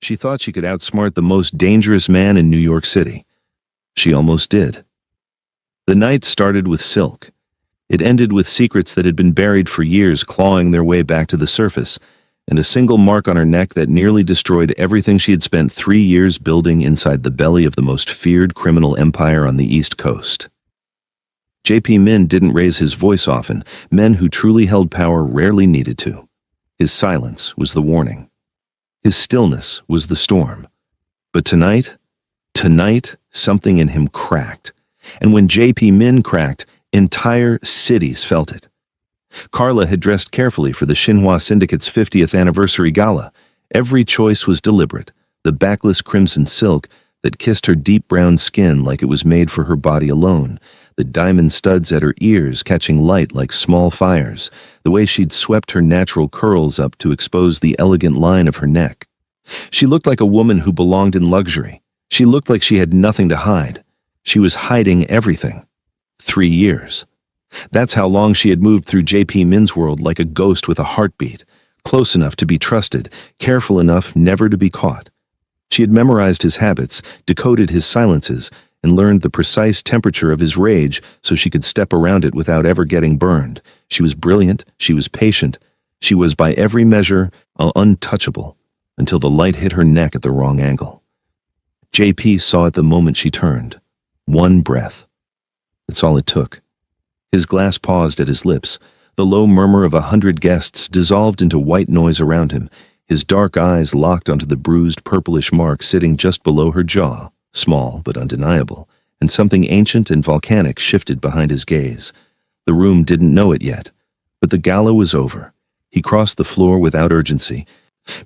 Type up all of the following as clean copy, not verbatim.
She thought she could outsmart the most dangerous man in New York City. She almost did. The night started with Silk. It ended with secrets that had been buried for years clawing their way back to the surface, and a single mark on her neck that nearly destroyed everything she had spent 3 years building inside the belly of the most feared criminal empire on the East Coast. J.P. Min didn't raise his voice often. Men who truly held power rarely needed to. His silence was the warning. His stillness was the storm. But tonight, something in him cracked. And when J.P. Min cracked, entire cities felt it. Carla had dressed carefully for the Xinhua Syndicate's 50th anniversary gala. Every choice was deliberate, the backless crimson silk that kissed her deep brown skin like it was made for her body alone, the diamond studs at her ears catching light like small fires, the way she'd swept her natural curls up to expose the elegant line of her neck. She looked like a woman who belonged in luxury. She looked like she had nothing to hide. She was hiding everything. 3 years. That's how long she had moved through J.P. Min's world, like a ghost with a heartbeat, close enough to be trusted, careful enough never to be caught. She had memorized his habits, decoded his silences, and learned the precise temperature of his rage so she could step around it without ever getting burned. She was brilliant, she was patient, she was by every measure untouchable, until the light hit her neck at the wrong angle. J.P. saw it the moment she turned. One breath. That's all it took. His glass paused at his lips. The low murmur of 100 guests dissolved into white noise around him. His dark eyes locked onto the bruised purplish mark sitting just below her jaw, small but undeniable, and something ancient and volcanic shifted behind his gaze. The room didn't know it yet, but the gala was over. He crossed the floor without urgency,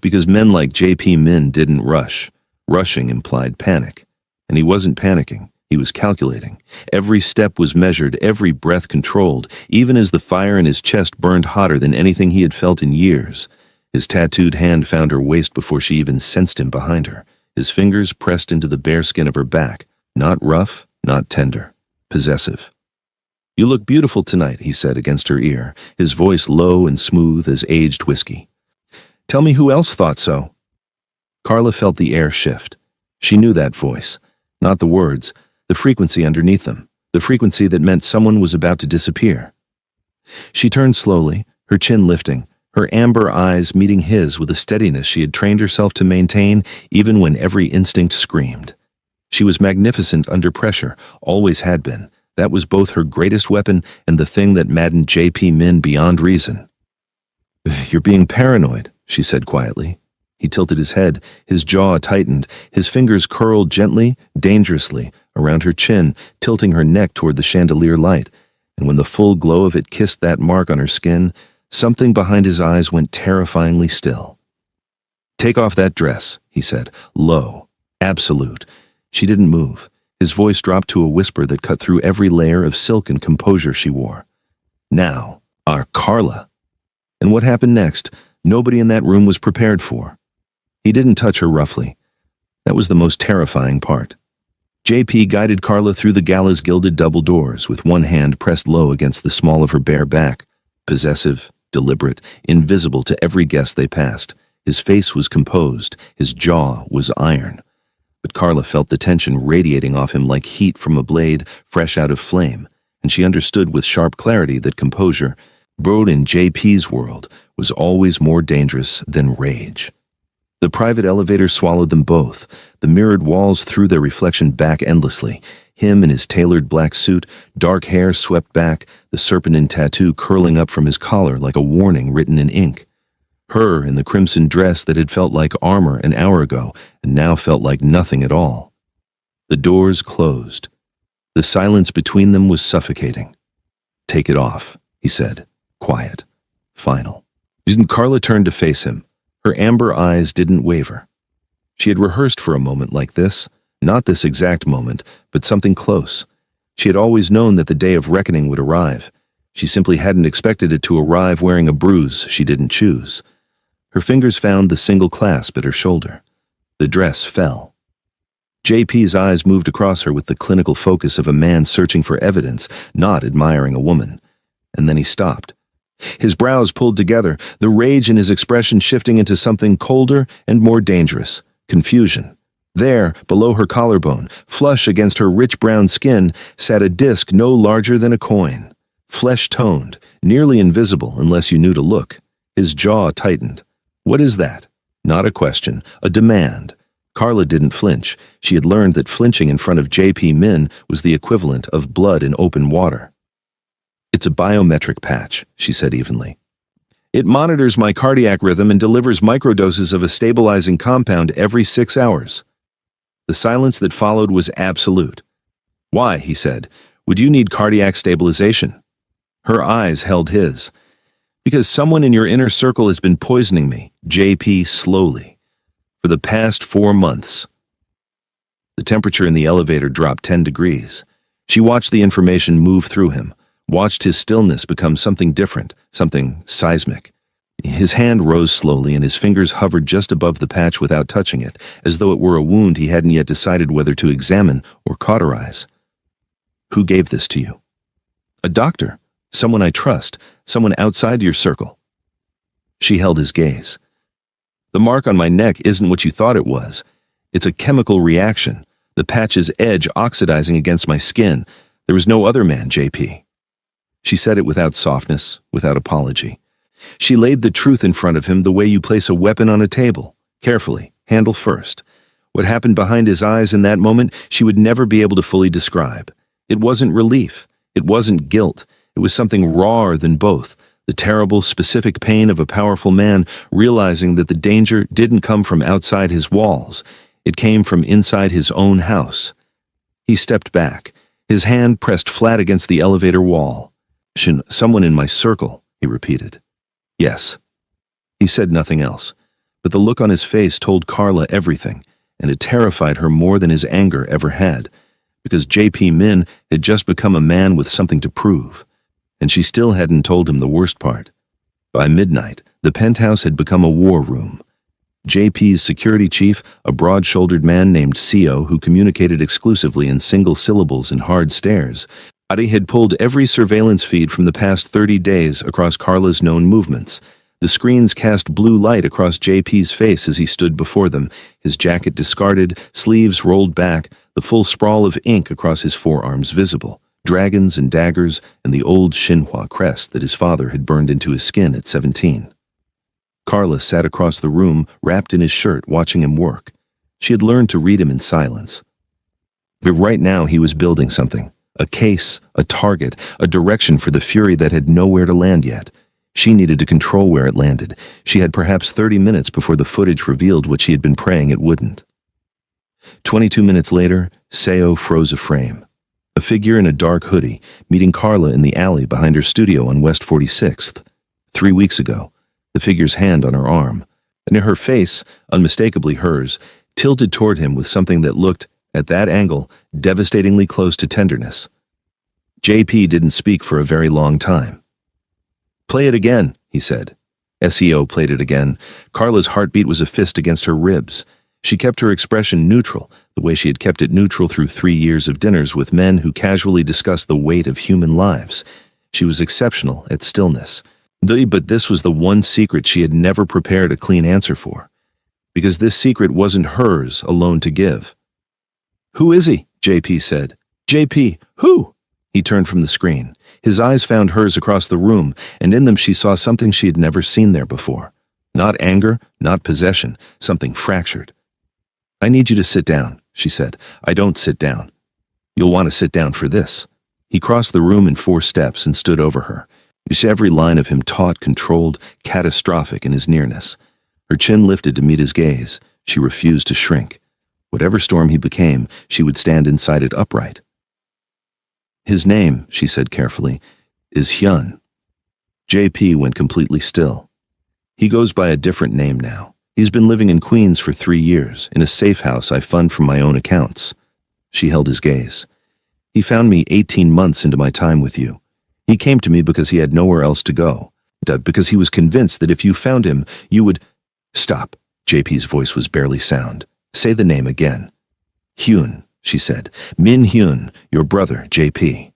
because men like J.P. Min didn't rush. Rushing implied panic, and he wasn't panicking. He was calculating. Every step was measured, every breath controlled, even as the fire in his chest burned hotter than anything he had felt in years. His tattooed hand found her waist before she even sensed him behind her. His fingers pressed into the bare skin of her back, not rough, not tender, possessive. "You look beautiful tonight," he said against her ear, his voice low and smooth as aged whiskey. "Tell me who else thought so." Carla felt the air shift. She knew that voice, not the words, the frequency underneath them, the frequency that meant someone was about to disappear. She turned slowly, her chin lifting, her amber eyes meeting his with a steadiness she had trained herself to maintain even when every instinct screamed. She was magnificent under pressure, always had been. That was both her greatest weapon and the thing that maddened J.P. Min beyond reason. "You're being paranoid," she said quietly. He tilted his head, his jaw tightened, his fingers curled gently, dangerously, around her chin, tilting her neck toward the chandelier light, and when the full glow of it kissed that mark on her skin, something behind his eyes went terrifyingly still. "Take off that dress," he said, low, absolute. She didn't move. His voice dropped to a whisper that cut through every layer of silk and composure she wore. "Now, our Carla." And what happened next, nobody in that room was prepared for. He didn't touch her roughly. That was the most terrifying part. J.P. guided Carla through the gala's gilded double doors, with one hand pressed low against the small of her bare back, possessive, deliberate, invisible to every guest they passed. His face was composed, his jaw was iron. But Carla felt the tension radiating off him like heat from a blade fresh out of flame, and she understood with sharp clarity that composure, brewed in J.P.'s world, was always more dangerous than rage. The private elevator swallowed them both. The mirrored walls threw their reflection back endlessly. Him in his tailored black suit, dark hair swept back, the serpentine tattoo curling up from his collar like a warning written in ink. Her in the crimson dress that had felt like armor an hour ago and now felt like nothing at all. The doors closed. The silence between them was suffocating. "Take it off," he said, quiet, final. Carla turned to face him. Her amber eyes didn't waver. She had rehearsed for a moment like this, not this exact moment, but something close. She had always known that the day of reckoning would arrive. She simply hadn't expected it to arrive wearing a bruise she didn't choose. Her fingers found the single clasp at her shoulder. The dress fell. J.P.'s eyes moved across her with the clinical focus of a man searching for evidence, not admiring a woman. And then he stopped. His brows pulled together, the rage in his expression shifting into something colder and more dangerous. confusion. There, below her collarbone, flush against her rich brown skin, sat a disc no larger than a coin. Flesh-toned, nearly invisible unless you knew to look. His jaw tightened. What is that? Not a question, a demand. Carla didn't flinch. She had learned that flinching in front of J.P. Min was the equivalent of blood in open water. It's a biometric patch, she said evenly. It monitors my cardiac rhythm and delivers microdoses of a stabilizing compound every 6 hours. The silence that followed was absolute. Why, he said, would you need cardiac stabilization? Her eyes held his. Because someone in your inner circle has been poisoning me, J.P. slowly. For the past 4 months. The temperature in the elevator dropped 10 degrees. She watched the information move through him, watched his stillness become something different, something seismic. His hand rose slowly and his fingers hovered just above the patch without touching it, as though it were a wound he hadn't yet decided whether to examine or cauterize. Who gave this to you? A doctor, someone I trust, someone outside your circle. She held his gaze. The mark on my neck isn't what you thought it was. It's a chemical reaction, the patch's edge oxidizing against my skin. There was no other man, J.P. She said it without softness, without apology. She laid the truth in front of him the way you place a weapon on a table, carefully, handle first. What happened behind his eyes in that moment she would never be able to fully describe. It wasn't relief. It wasn't guilt. It was something rawer than both. The terrible, specific pain of a powerful man realizing that the danger didn't come from outside his walls. It came from inside his own house. He stepped back, his hand pressed flat against the elevator wall. Someone in my circle, he repeated. Yes. He said nothing else, but the look on his face told Carla everything, and it terrified her more than his anger ever had, because J.P. Min had just become a man with something to prove. And she still hadn't told him the worst part. By midnight, the penthouse had become a war room. JP's security chief, a broad-shouldered man named CO who communicated exclusively in single syllables and hard stares, Adi had pulled every surveillance feed from the past 30 days across Carla's known movements. The screens cast blue light across JP's face as he stood before them, his jacket discarded, sleeves rolled back, the full sprawl of ink across his forearms visible. Dragons and daggers, and the old Xinhua crest that his father had burned into his skin at 17. Carla sat across the room, wrapped in his shirt, watching him work. She had learned to read him in silence. But right now he was building something. A case, a target, a direction for the fury that had nowhere to land yet. She needed to control where it landed. She had perhaps 30 minutes before the footage revealed what she had been praying it wouldn't. 22 minutes later, Seo froze a frame. A figure in a dark hoodie, meeting Carla in the alley behind her studio on West 46th. 3 weeks ago, the figure's hand on her arm, and her face, unmistakably hers, tilted toward him with something that looked, at that angle, devastatingly close to tenderness. JP didn't speak for a very long time. "Play it again," he said. SEO played it again. Carla's heartbeat was a fist against her ribs. She kept her expression neutral, the way she had kept it neutral through 3 years of dinners with men who casually discussed the weight of human lives. She was exceptional at stillness. But this was the one secret she had never prepared a clean answer for. Because this secret wasn't hers alone to give. "Who is he?" JP said. "JP, who?" He turned from the screen. His eyes found hers across the room, and in them she saw something she had never seen there before. Not anger, not possession, something fractured. "I need you to sit down," she said. "I don't sit down. You'll want to sit down for this." He crossed the room in 4 steps and stood over her. Every line of him taut, controlled, catastrophic in his nearness. Her chin lifted to meet his gaze. She refused to shrink. Whatever storm he became, she would stand inside it upright. "His name," she said carefully, "is Hyun." JP went completely still. "He goes by a different name now. He's been living in Queens for 3 years, in a safe house I fund from my own accounts." She held his gaze. "He found me 18 months into my time with you. He came to me because he had nowhere else to go. Because he was convinced that if you found him, you would—" "Stop." JP's voice was barely sound. "Say the name again." "Hyun," she said. "Min Hyun, your brother, JP."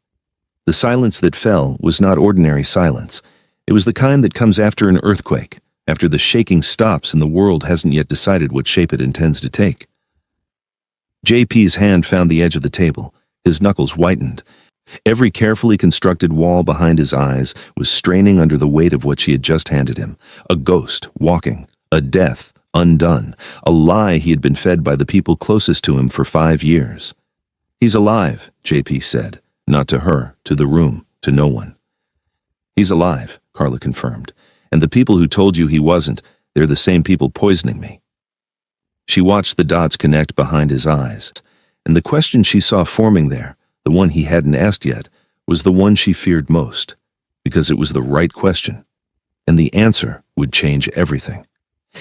The silence that fell was not ordinary silence. It was the kind that comes after an earthquake, after the shaking stops and the world hasn't yet decided what shape it intends to take. JP's hand found the edge of the table. His knuckles whitened. Every carefully constructed wall behind his eyes was straining under the weight of what she had just handed him. A ghost walking, a death undone, a lie he had been fed by the people closest to him for 5 years. "He's alive," JP said, not to her, to the room, to no one. "He's alive," Carla confirmed, "and the people who told you he wasn't, they're the same people poisoning me." She watched the dots connect behind his eyes, and the question she saw forming there, the one he hadn't asked yet, was the one she feared most, because it was the right question, and the answer would change everything.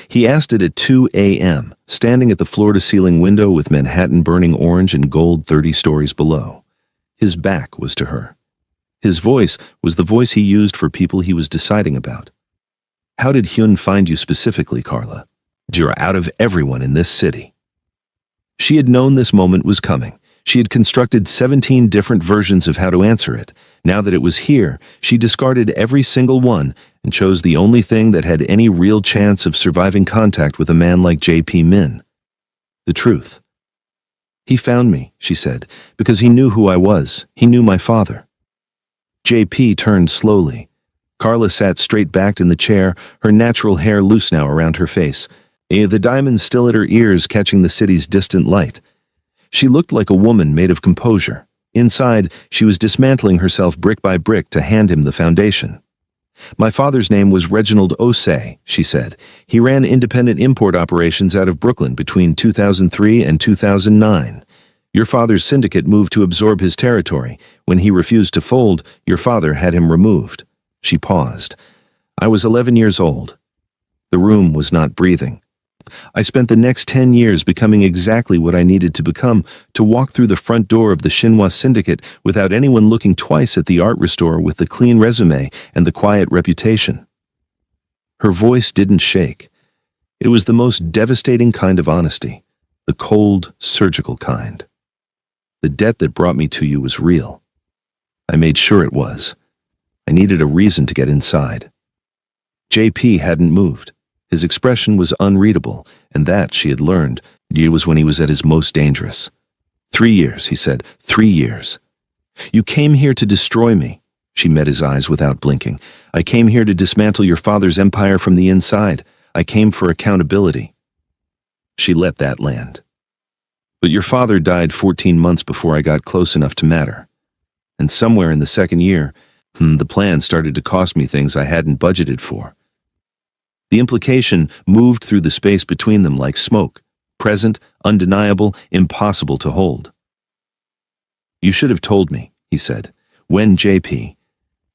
He asked it at 2 a.m., standing at the floor-to-ceiling window with Manhattan burning orange and gold 30 stories below. His back was to her. His voice was the voice he used for people he was deciding about. "How did Hyun find you specifically, Carla? You're out of everyone in this city." She had known this moment was coming. She had constructed 17 different versions of how to answer it. Now that it was here, she discarded every single one and chose the only thing that had any real chance of surviving contact with a man like J.P. Min. The truth. "He found me," she said, "because he knew who I was. He knew my father." J.P. turned slowly. Carla sat straight-backed in the chair, her natural hair loose now around her face, the diamonds still at her ears catching the city's distant light. She looked like a woman made of composure. Inside, she was dismantling herself brick by brick to hand him the foundation. "My father's name was Reginald Osei," she said. "He ran independent import operations out of Brooklyn between 2003 and 2009. Your father's syndicate moved to absorb his territory. When he refused to fold, your father had him removed." She paused. "I was 11 years old." The room was not breathing. "I spent the next 10 years becoming exactly what I needed to become, to walk through the front door of the Shinhwa syndicate without anyone looking twice at the art restorer with the clean resume and the quiet reputation." Her voice didn't shake. It was the most devastating kind of honesty, the cold, surgical kind. "The debt that brought me to you was real. I made sure it was. I needed a reason to get inside." JP hadn't moved. His expression was unreadable, and that, she had learned, was when he was at his most dangerous. 3 years, he said, 3 years. "You came here to destroy me." She met his eyes without blinking. "I came here to dismantle your father's empire from the inside. I came for accountability." She let that land. "But your father died 14 months before I got close enough to matter. And somewhere in the second year, the plan started to cost me things I hadn't budgeted for." The implication moved through the space between them like smoke, present, undeniable, impossible to hold. "You should have told me," he said. "When, JP?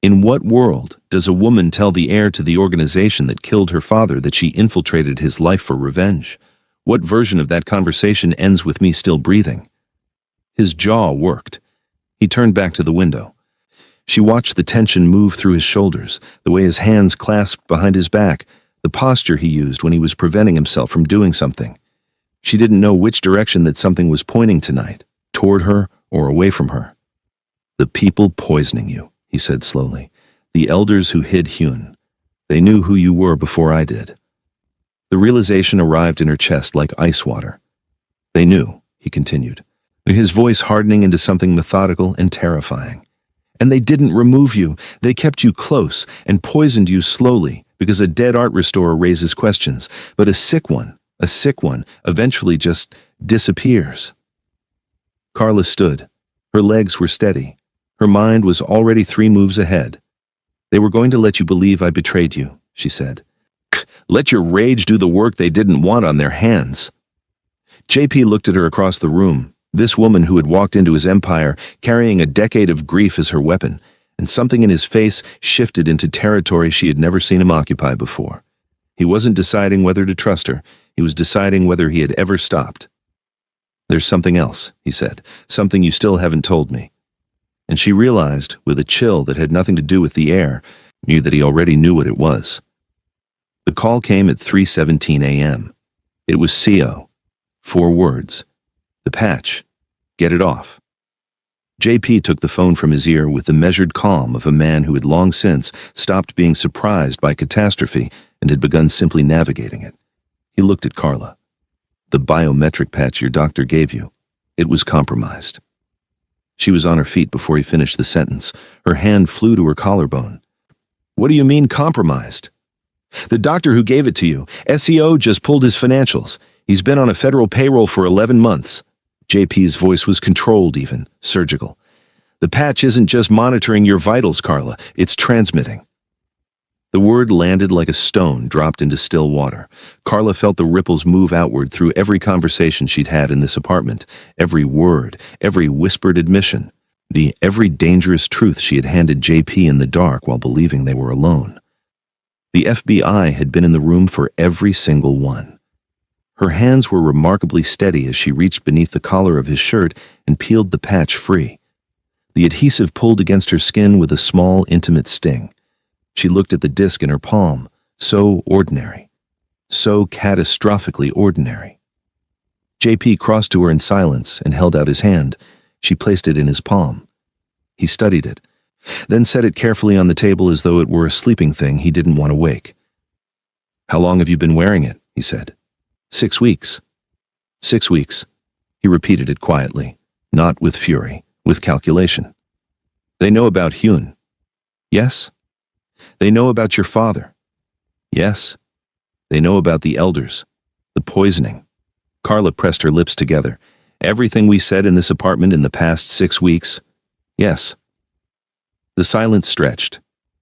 In what world does a woman tell the heir to the organization that killed her father that she infiltrated his life for revenge? What version of that conversation ends with me still breathing?" His jaw worked. He turned back to the window. She watched the tension move through his shoulders, the way his hands clasped behind his back, the posture he used when he was preventing himself from doing something. She didn't know which direction that something was pointing tonight, toward her or away from her. "The people poisoning you," he said slowly. "The elders who hid Hyun. They knew who you were before I did." The realization arrived in her chest like ice water. "They knew," he continued, his voice hardening into something methodical and terrifying. "And they didn't remove you. They kept you close and poisoned you slowly, because a dead art restorer raises questions, but a sick one, eventually just disappears." Carla stood. Her legs were steady. Her mind was already 3 moves ahead. "They were going to let you believe I betrayed you," she said. "Let your rage do the work they didn't want on their hands." JP looked at her across the room, this woman who had walked into his empire, carrying a decade of grief as her weapon, and something in his face shifted into territory she had never seen him occupy before. He wasn't deciding whether to trust her, he was deciding whether he had ever stopped. "There's something else," he said, "something you still haven't told me." And she realized, with a chill that had nothing to do with the air, knew that he already knew what it was. The call came at 3:17 a.m. It was CO. 4 words. The patch. Get it off. JP took the phone from his ear with the measured calm of a man who had long since stopped being surprised by catastrophe and had begun simply navigating it. He looked at Carla. The biometric patch your doctor gave you. It was compromised. She was on her feet before he finished the sentence. Her hand flew to her collarbone. What do you mean compromised? The doctor who gave it to you, SEO, just pulled his financials. He's been on a federal payroll for 11 months. JP's voice was controlled even, surgical. The patch isn't just monitoring your vitals, Carla. It's transmitting. The word landed like a stone dropped into still water. Carla felt the ripples move outward through every conversation she'd had in this apartment, every word, every whispered admission, every dangerous truth she had handed JP in the dark while believing they were alone. The FBI had been in the room for every single one. Her hands were remarkably steady as she reached beneath the collar of his shirt and peeled the patch free. The adhesive pulled against her skin with a small, intimate sting. She looked at the disc in her palm, so ordinary, so catastrophically ordinary. JP crossed to her in silence and held out his hand. She placed it in his palm. He studied it, then set it carefully on the table as though it were a sleeping thing he didn't want to wake. How long have you been wearing it? He said. 6 weeks. 6 weeks. He repeated it quietly, not with fury, with calculation. They know about Hyun. Yes? They know about your father. Yes. They know about the elders, the poisoning. Carla pressed her lips together. Everything we said in this apartment in the past 6 weeks. Yes. The silence stretched.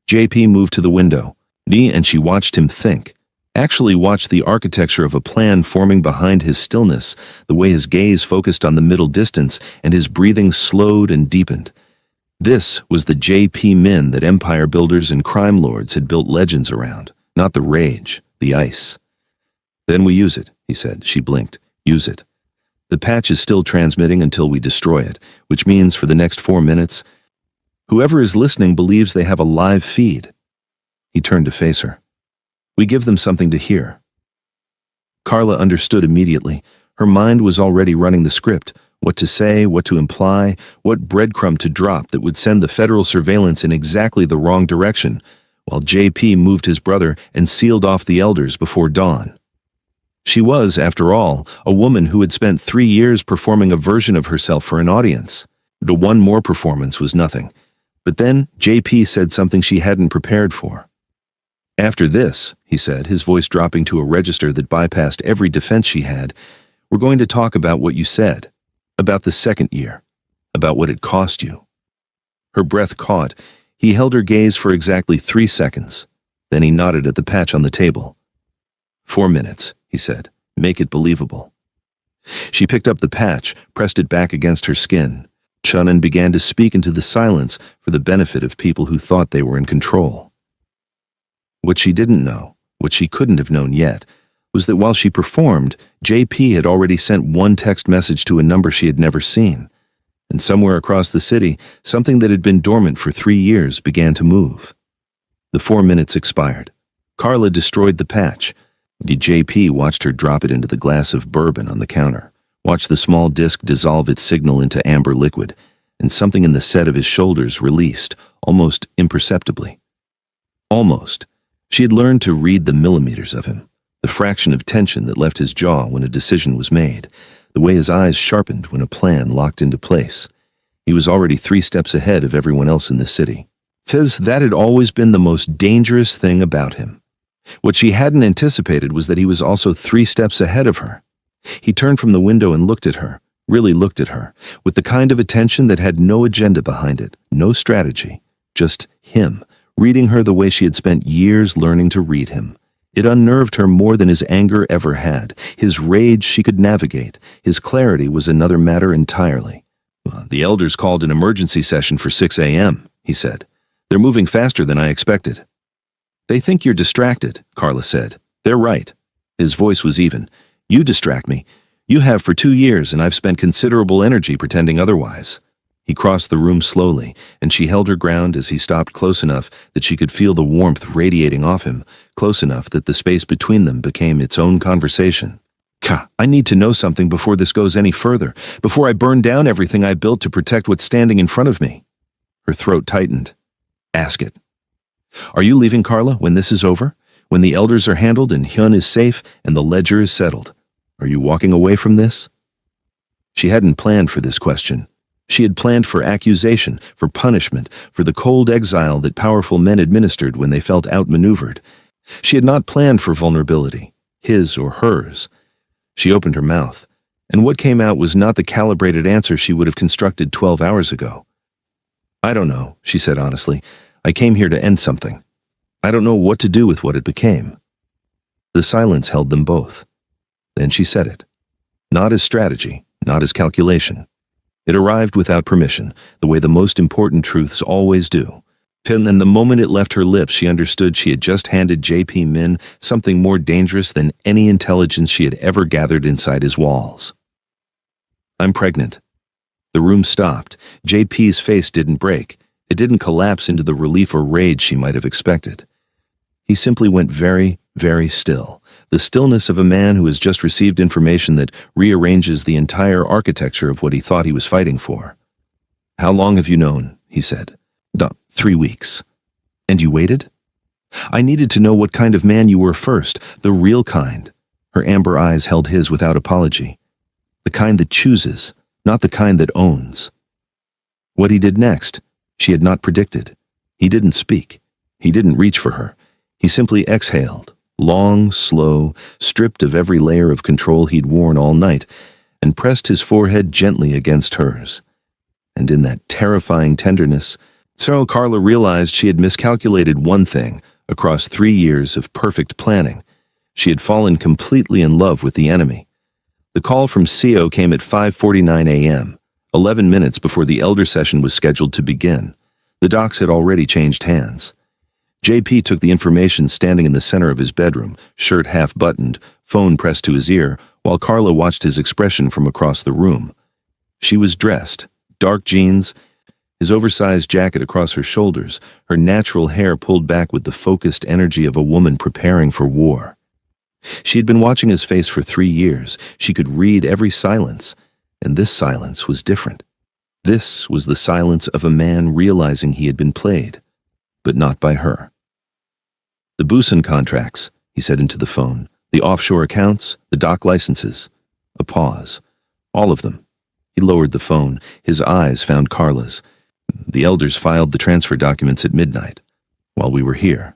JP moved to the window, and she watched him think. Actually watched the architecture of a plan forming behind his stillness, the way his gaze focused on the middle distance and his breathing slowed and deepened. This was the JP Min that empire builders and crime lords had built legends around, not the rage, the ice. Then we use it, he said. She blinked. Use it. The patch is still transmitting until we destroy it, which means for the next 4 minutes, whoever is listening believes they have a live feed. He turned to face her. We give them something to hear. Carla understood immediately. Her mind was already running the script. What to say, what to imply, what breadcrumb to drop that would send the federal surveillance in exactly the wrong direction, while JP moved his brother and sealed off the elders before dawn. She was, after all, a woman who had spent 3 years performing a version of herself for an audience. The one more performance was nothing. But then JP said something she hadn't prepared for. After this, he said, his voice dropping to a register that bypassed every defense she had, we're going to talk about what you said. About the second year, about what it cost you. Her breath caught. He held her gaze for exactly 3 seconds. Then he nodded at the patch on the table. 4 minutes, he said. Make it believable. She picked up the patch, pressed it back against her skin. Chunin began to speak into the silence for the benefit of people who thought they were in control. What she didn't know, what she couldn't have known yet, was that while she performed, JP had already sent one text message to a number she had never seen. And somewhere across the city, something that had been dormant for 3 years began to move. The 4 minutes expired. Carla destroyed the patch. JP watched her drop it into the glass of bourbon on the counter, watched the small disc dissolve its signal into amber liquid, and something in the set of his shoulders released, almost imperceptibly. Almost. She had learned to read the millimeters of him. The fraction of tension that left his jaw when a decision was made, the way his eyes sharpened when a plan locked into place. He was already 3 steps ahead of everyone else in the city. Fez, that had always been the most dangerous thing about him. What she hadn't anticipated was that he was also 3 steps ahead of her. He turned from the window and looked at her, really looked at her, with the kind of attention that had no agenda behind it, no strategy, just him, reading her the way she had spent years learning to read him. It unnerved her more than his anger ever had. His rage she could navigate. His clarity was another matter entirely. The elders called an emergency session for 6 a.m., he said. They're moving faster than I expected. They think you're distracted, Carla said. They're right. His voice was even. You distract me. You have for 2 years, and I've spent considerable energy pretending otherwise. He crossed the room slowly, and she held her ground as he stopped close enough that she could feel the warmth radiating off him, close enough that the space between them became its own conversation. I need to know something before this goes any further, before I burn down everything I built to protect what's standing in front of me. Her throat tightened. Ask it. Are you leaving, Carla, when this is over? When the elders are handled and Hyun is safe and the ledger is settled? Are you walking away from this? She hadn't planned for this question. She had planned for accusation, for punishment, for the cold exile that powerful men administered when they felt outmaneuvered. She had not planned for vulnerability, his or hers. She opened her mouth, and what came out was not the calibrated answer she would have constructed 12 hours ago. I don't know, she said honestly. I came here to end something. I don't know what to do with what it became. The silence held them both. Then she said it. Not as strategy, not as calculation. It arrived without permission, the way the most important truths always do. And then the moment it left her lips, she understood she had just handed J.P. Min something more dangerous than any intelligence she had ever gathered inside his walls. I'm pregnant. The room stopped. J.P.'s face didn't break. It didn't collapse into the relief or rage she might have expected. He simply went very, very still, the stillness of a man who has just received information that rearranges the entire architecture of what he thought he was fighting for. How long have you known? He said. 3 weeks. And you waited? I needed to know what kind of man you were first, the real kind. Her amber eyes held his without apology. The kind that chooses, not the kind that owns. What he did next, she had not predicted. He didn't speak. He didn't reach for her. He simply exhaled, long, slow, stripped of every layer of control he'd worn all night, and pressed his forehead gently against hers. And in that terrifying tenderness, so Carla realized she had miscalculated one thing across 3 years of perfect planning. She had fallen completely in love with the enemy. The call from CO came at 5:49 a.m., 11 minutes before the elder session was scheduled to begin. The docs had already changed hands. JP took the information standing in the center of his bedroom, shirt half buttoned, phone pressed to his ear, while Carla watched his expression from across the room. She was dressed, dark jeans, his oversized jacket across her shoulders, her natural hair pulled back with the focused energy of a woman preparing for war. She had been watching his face for 3 years. She could read every silence, and this silence was different. This was the silence of a man realizing he had been played, but not by her. The Busan contracts, he said into the phone, the offshore accounts, the dock licenses. A pause. All of them. He lowered the phone. His eyes found Carla's. The elders filed the transfer documents at midnight, while we were here.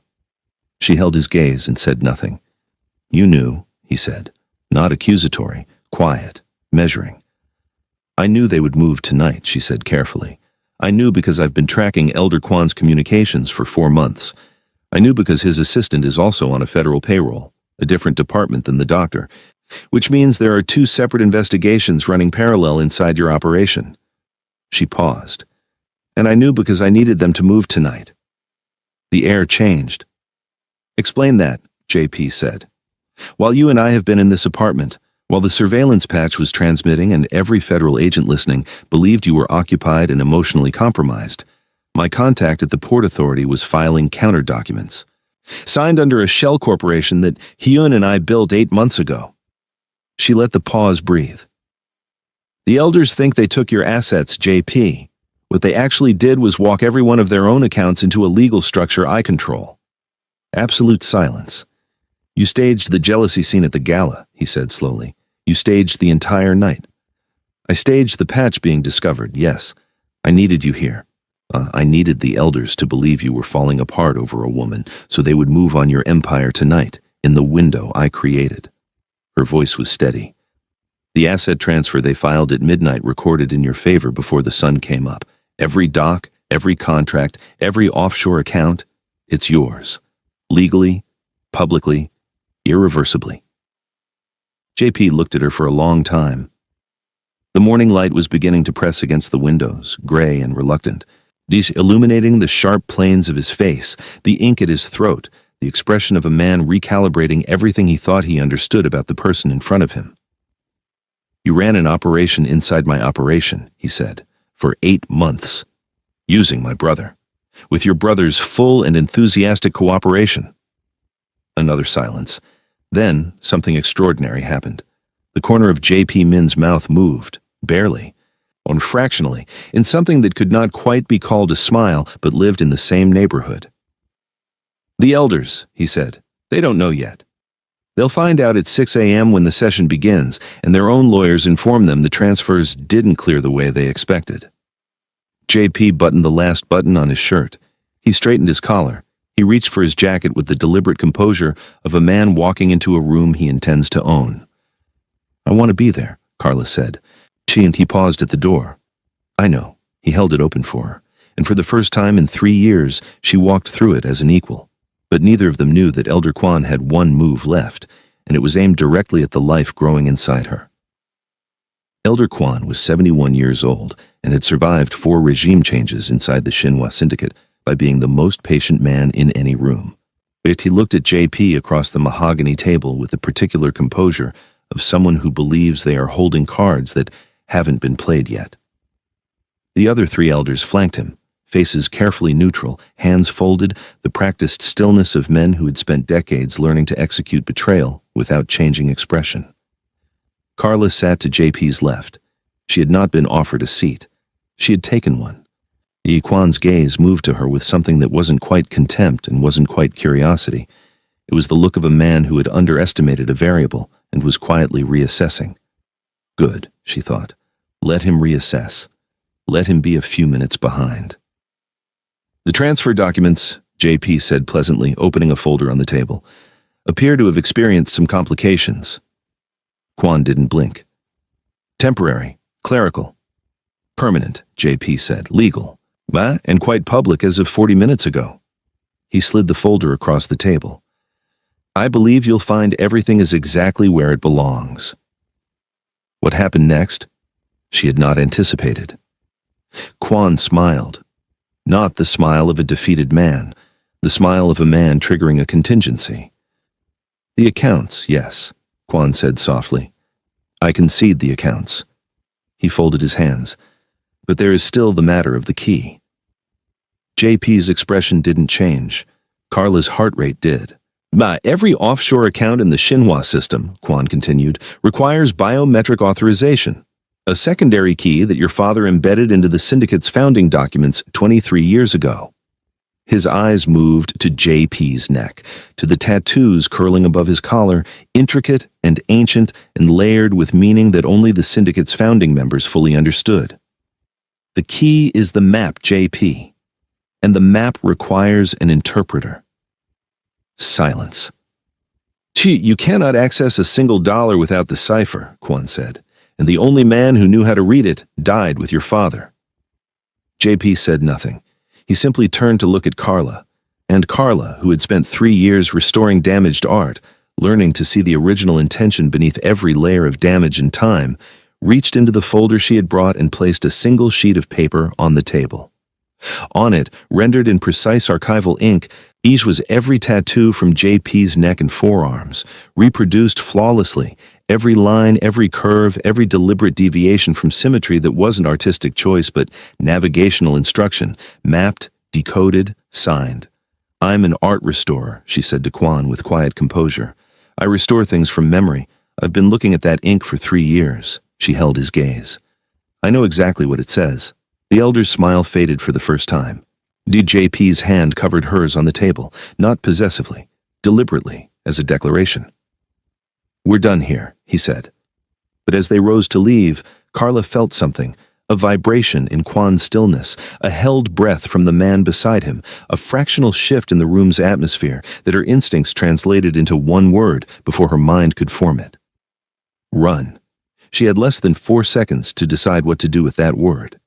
She held his gaze and said nothing. You knew, he said, not accusatory, quiet, measuring. I knew they would move tonight, she said carefully. I knew because I've been tracking Elder Kwan's communications for 4 months. I knew because his assistant is also on a federal payroll, a different department than the doctor, which means there are 2 separate investigations running parallel inside your operation. She paused. And I knew because I needed them to move tonight. The air changed. Explain that, JP said. While you and I have been in this apartment, while the surveillance patch was transmitting and every federal agent listening believed you were occupied and emotionally compromised, my contact at the Port Authority was filing counter documents, signed under a shell corporation that Hyun and I built 8 months ago. She let the pause breathe. The elders think they took your assets, JP. What they actually did was walk every one of their own accounts into a legal structure I control. Absolute silence. You staged the jealousy scene at the gala, he said slowly. You staged the entire night. I staged the patch being discovered, yes. I needed you here. I needed the elders to believe you were falling apart over a woman, so they would move on your empire tonight, in the window I created. Her voice was steady. The asset transfer they filed at midnight recorded in your favor before the sun came up. Every dock, every contract, every offshore account, it's yours. Legally, publicly, irreversibly. JP looked at her for a long time. The morning light was beginning to press against the windows, gray and reluctant, illuminating the sharp planes of his face, the ink at his throat, the expression of a man recalibrating everything he thought he understood about the person in front of him. You ran an operation inside my operation, he said, for 8 months, using my brother, with your brother's full and enthusiastic cooperation. Another silence. Then something extraordinary happened. The corner of J.P. Min's mouth moved, barely, and fractionally, in something that could not quite be called a smile but lived in the same neighborhood. "The elders," he said. "They don't know yet. They'll find out at 6 a.m. when the session begins, and their own lawyers inform them the transfers didn't clear the way they expected." J.P. buttoned the last button on his shirt. He straightened his collar. He reached for his jacket with the deliberate composure of a man walking into a room he intends to own. "I want to be there," Carla said. He paused at the door. "I know." He held it open for her, and for the first time in 3 years, she walked through it as an equal. But neither of them knew that Elder Kwan had one move left, and it was aimed directly at the life growing inside her. Elder Kwan was 71 years old and had survived 4 regime changes inside the Xinhua Syndicate by being the most patient man in any room. Yet he looked at JP across the mahogany table with the particular composure of someone who believes they are holding cards that haven't been played yet. The other 3 elders flanked him, faces carefully neutral, hands folded, the practiced stillness of men who had spent decades learning to execute betrayal without changing expression. Carla sat to JP's left. She had not been offered a seat. She had taken one. Yi Kwan's gaze moved to her with something that wasn't quite contempt and wasn't quite curiosity. It was the look of a man who had underestimated a variable and was quietly reassessing. Good, she thought. Let him reassess. Let him be a few minutes behind. "The transfer documents," JP said pleasantly, opening a folder on the table, "appear to have experienced some complications." Kwan didn't blink. "Temporary, clerical. Permanent," JP said, "legal. And quite public as of 40 minutes ago." He slid the folder across the table. "I believe you'll find everything is exactly where it belongs." What happened next? She had not anticipated. Kwan smiled. Not the smile of a defeated man, the smile of a man triggering a contingency. "The accounts, yes," Kwan said softly. "I concede the accounts." He folded his hands. "But there is still the matter of the key." JP's expression didn't change. Carla's heart rate did. "Every offshore account in the Xinhua system," Kwan continued, "requires biometric authorization. A secondary key that your father embedded into the syndicate's founding documents 23 years ago." His eyes moved to JP's neck, to the tattoos curling above his collar, intricate and ancient and layered with meaning that only the syndicate's founding members fully understood. "The key is the map, JP, and the map requires an interpreter." Silence. "You cannot access a single dollar without the cipher," Kwan said. "And the only man who knew how to read it died with your father." JP said nothing. He simply turned to look at Carla. And Carla, who had spent 3 years restoring damaged art, learning to see the original intention beneath every layer of damage and time, reached into the folder she had brought and placed a single sheet of paper on the table. On it, rendered in precise archival ink, each was every tattoo from JP's neck and forearms, reproduced flawlessly, every line, every curve, every deliberate deviation from symmetry that wasn't artistic choice but navigational instruction, mapped, decoded, signed. "I'm an art restorer," she said to Kwan with quiet composure. "I restore things from memory. I've been looking at that ink for 3 years." She held his gaze. "I know exactly what it says." The elder's smile faded for the first time. DJP's hand covered hers on the table, not possessively, deliberately, as a declaration. "We're done here," he said. But as they rose to leave, Carla felt something, a vibration in Kwan's stillness, a held breath from the man beside him, a fractional shift in the room's atmosphere that her instincts translated into one word before her mind could form it. Run. She had less than 4 seconds to decide what to do with that word.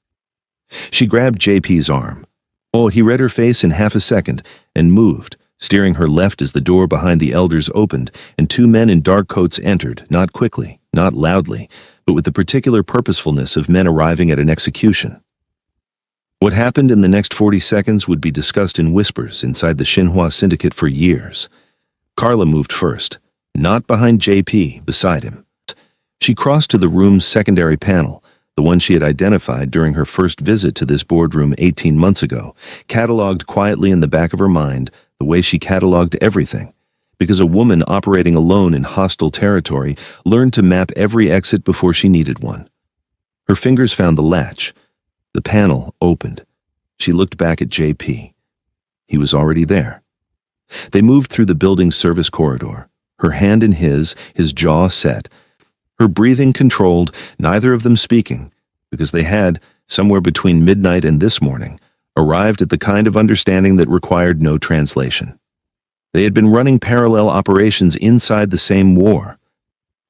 She grabbed JP's arm. He read her face in half a second and moved, steering her left as the door behind the elders opened and 2 men in dark coats entered, not quickly, not loudly, but with the particular purposefulness of men arriving at an execution. What happened in the next 40 seconds would be discussed in whispers inside the Xinhua Syndicate for years. Carla moved first, not behind JP, beside him. She crossed to the room's secondary panel, the one she had identified during her first visit to this boardroom 18 months ago, cataloged quietly in the back of her mind the way she cataloged everything, because a woman operating alone in hostile territory learned to map every exit before she needed one. Her fingers found the latch. The panel opened. She looked back at JP. He was already there. They moved through the building's service corridor, her hand in his jaw set, her breathing controlled, neither of them speaking, because they had, somewhere between midnight and this morning, arrived at the kind of understanding that required no translation. They had been running parallel operations inside the same war.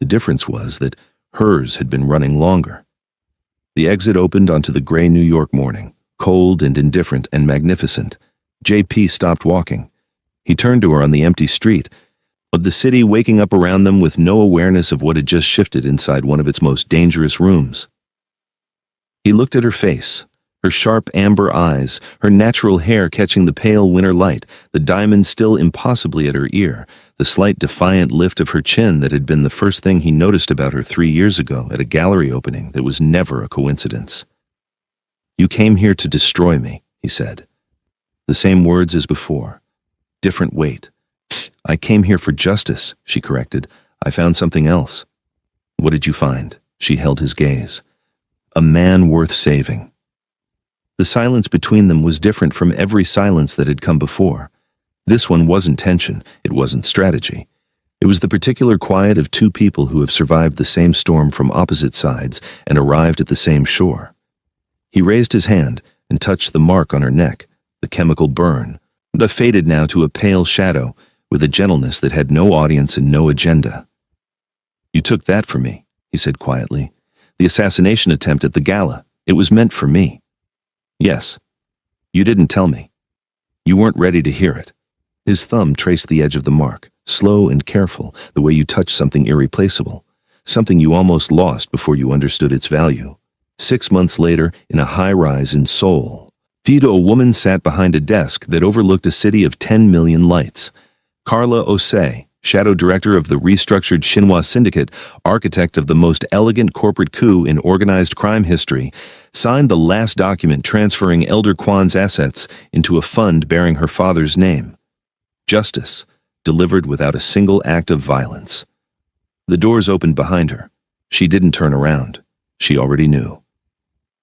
The difference was that hers had been running longer. The exit opened onto the gray New York morning, cold and indifferent and magnificent. JP stopped walking. He turned to her on the empty street, of the city waking up around them with no awareness of what had just shifted inside one of its most dangerous rooms. He looked at her face, her sharp amber eyes, her natural hair catching the pale winter light, the diamond still impossibly at her ear, the slight defiant lift of her chin that had been the first thing he noticed about her 3 years ago at a gallery opening that was never a coincidence. "You came here to destroy me," he said. The same words as before. Different weight. "I came here for justice," she corrected. "I found something else." "What did you find?" She held his gaze. "A man worth saving." The silence between them was different from every silence that had come before. This one wasn't tension, it wasn't strategy. It was the particular quiet of two people who have survived the same storm from opposite sides and arrived at the same shore. He raised his hand and touched the mark on her neck, the chemical burn, but faded now to a pale shadow, with a gentleness that had no audience and no agenda. "You took that from me," he said quietly. "The assassination attempt at the gala. It was meant for me." "Yes. You didn't tell me. You weren't ready to hear it." His thumb traced the edge of the mark, slow and careful, the way you touch something irreplaceable, something you almost lost before you understood its value. 6 months later, in a high-rise in Seoul, a woman sat behind a desk that overlooked a city of 10 million lights. Carla Osei, shadow director of the restructured Shinhwa Syndicate, architect of the most elegant corporate coup in organized crime history, signed the last document transferring Elder Kwan's assets into a fund bearing her father's name. Justice, delivered without a single act of violence. The doors opened behind her. She didn't turn around. She already knew.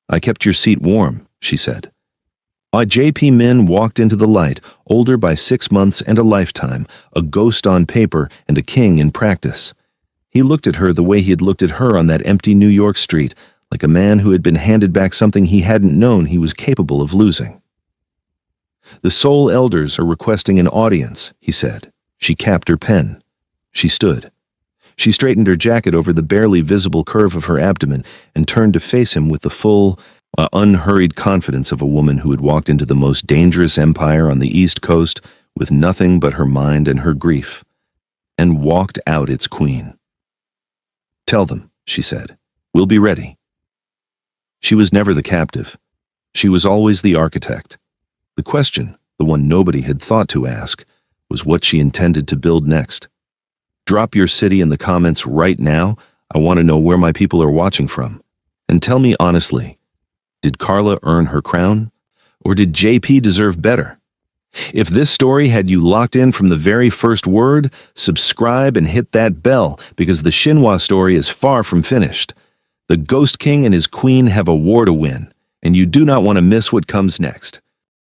"I kept your seat warm," she said. JP Min walked into the light, older by 6 months and a lifetime, a ghost on paper and a king in practice. He looked at her the way he had looked at her on that empty New York street, like a man who had been handed back something he hadn't known he was capable of losing. "The Seoul elders are requesting an audience," he said. She capped her pen. She stood. She straightened her jacket over the barely visible curve of her abdomen and turned to face him with the full, unhurried confidence of a woman who had walked into the most dangerous empire on the East Coast with nothing but her mind and her grief, and walked out its queen. "Tell them," she said. "We'll be ready." She was never the captive. She was always the architect. The question, the one nobody had thought to ask, was what she intended to build next. Drop your city in the comments right now. I want to know where my people are watching from. And tell me honestly, did Carla earn her crown? Or did JP deserve better? If this story had you locked in from the very first word, subscribe and hit that bell, because the Shinhwa story is far from finished. The Ghost King and his queen have a war to win, and you do not want to miss what comes next.